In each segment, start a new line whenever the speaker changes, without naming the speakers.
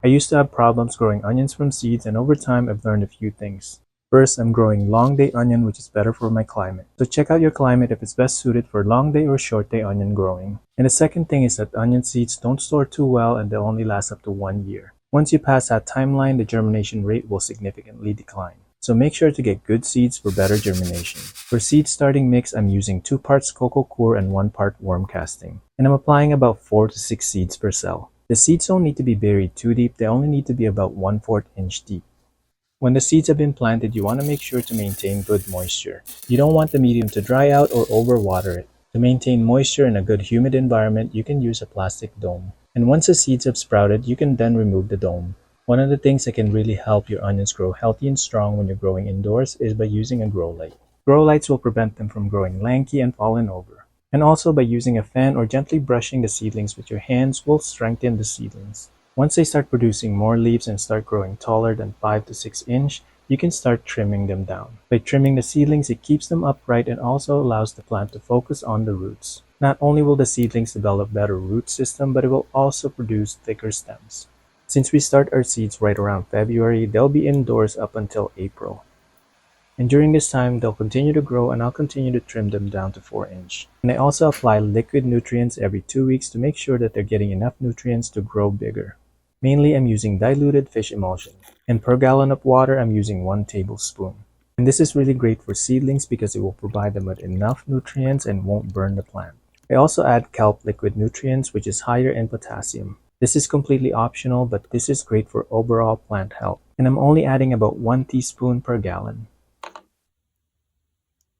I used to have problems growing onions from seeds, and over time I've learned a few things. First, I'm growing long day onion, which is better for my climate. So check out your climate if it's best suited for long day or short day onion growing. And the second thing is that onion seeds don't store too well and they'll only last up to 1 year. Once you pass that timeline, the germination rate will significantly decline. So make sure to get good seeds for better germination. For seed starting mix, I'm using 2 parts coco coir and 1 part worm casting. And I'm applying about 4 to 6 seeds per cell. The seeds don't need to be buried too deep, they only need to be about 1/4 inch deep. When the seeds have been planted, you want to make sure to maintain good moisture. You don't want the medium to dry out or overwater it. To maintain moisture in a good humid environment, you can use a plastic dome. And once the seeds have sprouted, you can then remove the dome. One of the things that can really help your onions grow healthy and strong when you're growing indoors is by using a grow light. Grow lights will prevent them from growing lanky and falling over. And also by using a fan or gently brushing the seedlings with your hands will strengthen the seedlings. Once they start producing more leaves and start growing taller than 5 to 6 inch, you can start trimming them down. By trimming the seedlings, it keeps them upright and also allows the plant to focus on the roots. Not only will the seedlings develop better root system, but it will also produce thicker stems. Since we start our seeds right around February, they'll be indoors up until April. And during this time, they'll continue to grow and I'll continue to trim them down to 4 inch. And I also apply liquid nutrients every 2 weeks to make sure that they're getting enough nutrients to grow bigger. Mainly, I'm using diluted fish emulsion. And per gallon of water, I'm using 1 tablespoon. And this is really great for seedlings because it will provide them with enough nutrients and won't burn the plant. I also add kelp liquid nutrients, which is higher in potassium. This is completely optional, but this is great for overall plant health. And I'm only adding about 1 teaspoon per gallon.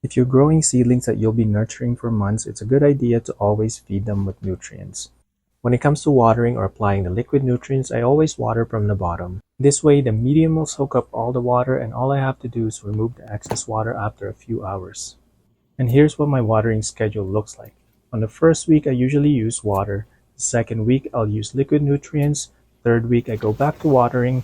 If you're growing seedlings that you'll be nurturing for months, it's a good idea to always feed them with nutrients. When it comes to watering or applying the liquid nutrients, I always water from the bottom. This way, the medium will soak up all the water and all I have to do is remove the excess water after a few hours. And here's what my watering schedule looks like. On the first week, I usually use water. The second week, I'll use liquid nutrients. Third week, I go back to watering.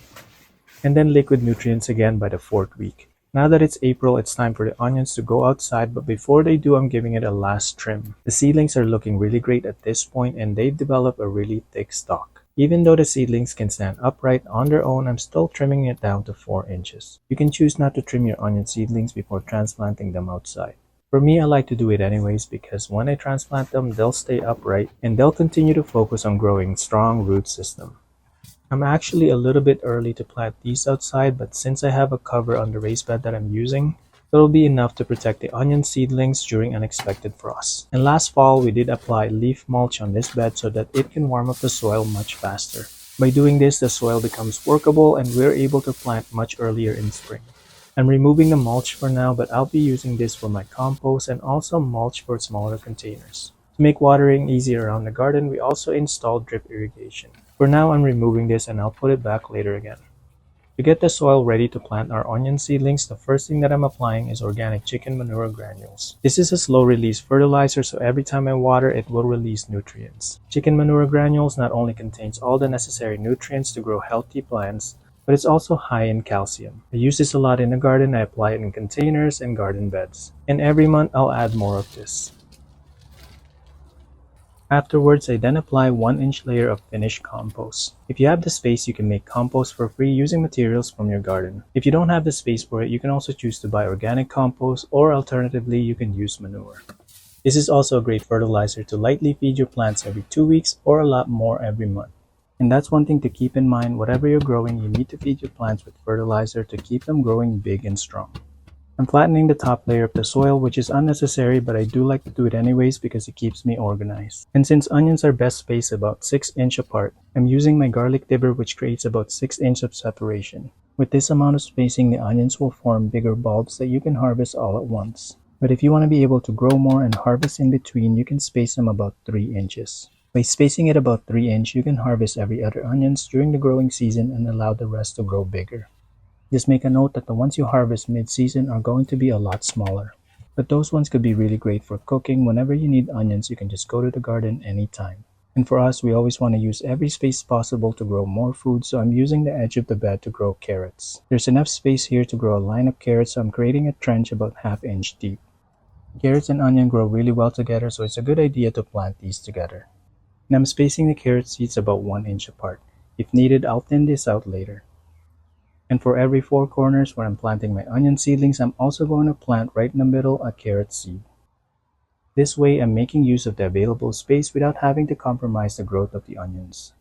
And then liquid nutrients again by the fourth week. Now that it's April, it's time for the onions to go outside, but before they do, I'm giving it a last trim. The seedlings are looking really great at this point and they've developed a really thick stalk. Even though the seedlings can stand upright on their own, I'm still trimming it down to 4 inches. You can choose not to trim your onion seedlings before transplanting them outside. For me, I like to do it anyways because when I transplant them, they'll stay upright and they'll continue to focus on growing strong root system. I'm actually a little bit early to plant these outside, but since I have a cover on the raised bed that I'm using, it'll be enough to protect the onion seedlings during unexpected frost. And last fall, we did apply leaf mulch on this bed so that it can warm up the soil much faster. By doing this, the soil becomes workable and we're able to plant much earlier in spring. I'm removing the mulch for now, but I'll be using this for my compost and also mulch for smaller containers. To make watering easier around the garden, we also installed drip irrigation. For now, I'm removing this and I'll put it back later again. To get the soil ready to plant our onion seedlings, the first thing that I'm applying is organic chicken manure granules. This is a slow-release fertilizer, so every time I water, it will release nutrients. Chicken manure granules not only contains all the necessary nutrients to grow healthy plants, but it's also high in calcium. I use this a lot in the garden. I apply it in containers and garden beds. And every month, I'll add more of this. Afterwards, I then apply 1 inch layer of finished compost. If you have the space, you can make compost for free using materials from your garden. If you don't have the space for it, you can also choose to buy organic compost or alternatively, you can use manure. This is also a great fertilizer to lightly feed your plants every 2 weeks or a lot more every month. And that's one thing to keep in mind, whatever you're growing, you need to feed your plants with fertilizer to keep them growing big and strong. I'm flattening the top layer of the soil, which is unnecessary, but I do like to do it anyways because it keeps me organized. And since onions are best spaced about 6 inch apart, I'm using my garlic dibber, which creates about 6 inch of separation. With this amount of spacing, the onions will form bigger bulbs that you can harvest all at once. But if you want to be able to grow more and harvest in between, you can space them about 3 inches. By spacing it about 3 inch, you can harvest every other onions during the growing season and allow the rest to grow bigger. Just make a note that the ones you harvest mid-season are going to be a lot smaller. But those ones could be really great for cooking. Whenever you need onions, you can just go to the garden anytime. And for us, we always want to use every space possible to grow more food, so I'm using the edge of the bed to grow carrots. There's enough space here to grow a line of carrots, so I'm creating a trench about ½ inch deep. Carrots and onion grow really well together, so it's a good idea to plant these together. And I'm spacing the carrot seeds about 1 inch apart. If needed, I'll thin this out later. And for every 4 corners where I'm planting my onion seedlings, I'm also going to plant right in the middle a carrot seed. This way, I'm making use of the available space without having to compromise the growth of the onions.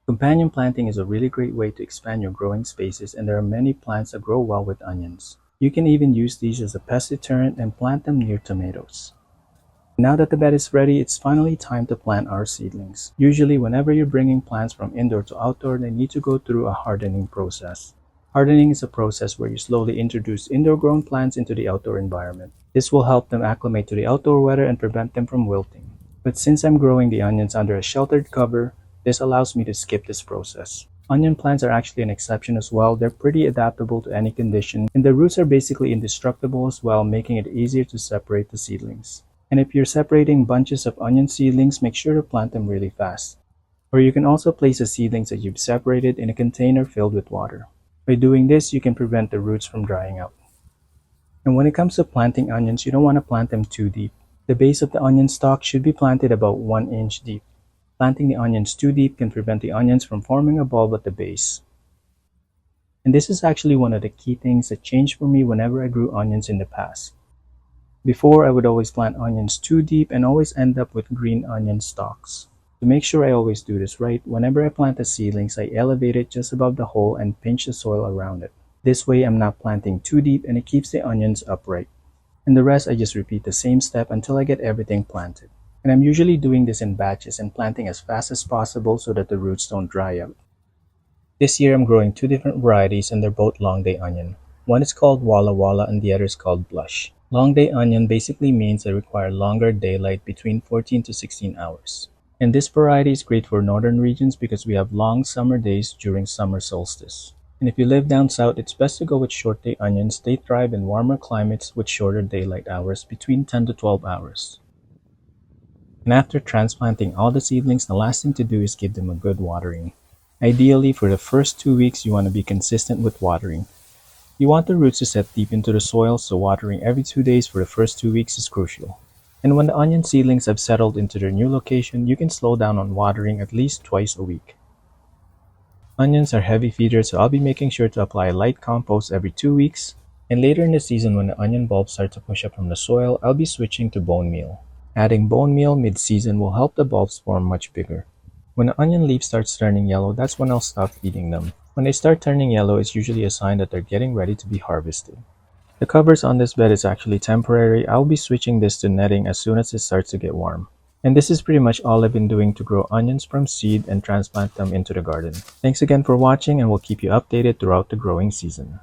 Companion planting is a really great way to expand your growing spaces, and there are many plants that grow well with onions. You can even use these as a pest deterrent and plant them near tomatoes. Now that the bed is ready, it's finally time to plant our seedlings. Usually, whenever you're bringing plants from indoor to outdoor, they need to go through a hardening process. Hardening is a process where you slowly introduce indoor grown plants into the outdoor environment. This will help them acclimate to the outdoor weather and prevent them from wilting. But since I'm growing the onions under a sheltered cover, this allows me to skip this process. Onion plants are actually an exception as well. They're pretty adaptable to any condition, and the roots are basically indestructible as well, making it easier to separate the seedlings. And if you're separating bunches of onion seedlings, make sure to plant them really fast. Or you can also place the seedlings that you've separated in a container filled with water. By doing this, you can prevent the roots from drying out. And when it comes to planting onions, you don't want to plant them too deep. The base of the onion stalk should be planted about 1 inch deep. Planting the onions too deep can prevent the onions from forming a bulb at the base. And this is actually one of the key things that changed for me whenever I grew onions in the past. Before, I would always plant onions too deep and always end up with green onion stalks. To make sure I always do this right, whenever I plant the seedlings, I elevate it just above the hole and pinch the soil around it. This way, I'm not planting too deep and it keeps the onions upright. And the rest, I just repeat the same step until I get everything planted. And I'm usually doing this in batches and planting as fast as possible so that the roots don't dry out. This year, I'm growing 2 different varieties and they're both long day onion. One is called Walla Walla and the other is called Blush. Long day onion basically means they require longer daylight between 14 to 16 hours. And this variety is great for northern regions because we have long summer days during summer solstice. And if you live down south, it's best to go with short day onions. They thrive in warmer climates with shorter daylight hours between 10 to 12 hours. And after transplanting all the seedlings, the last thing to do is give them a good watering. Ideally, for the first 2 weeks, you want to be consistent with watering. You want the roots to set deep into the soil, so watering every 2 days for the first 2 weeks is crucial. And when the onion seedlings have settled into their new location, you can slow down on watering at least twice a week. Onions are heavy feeders, so I'll be making sure to apply light compost every 2 weeks. And later in the season, when the onion bulbs start to push up from the soil, I'll be switching to bone meal. Adding bone meal mid-season will help the bulbs form much bigger. When the onion leaf starts turning yellow, that's when I'll stop feeding them. When they start turning yellow, it's usually a sign that they're getting ready to be harvested. The covers on this bed is actually temporary. I'll be switching this to netting as soon as it starts to get warm. And this is pretty much all I've been doing to grow onions from seed and transplant them into the garden. Thanks again for watching, and we'll keep you updated throughout the growing season.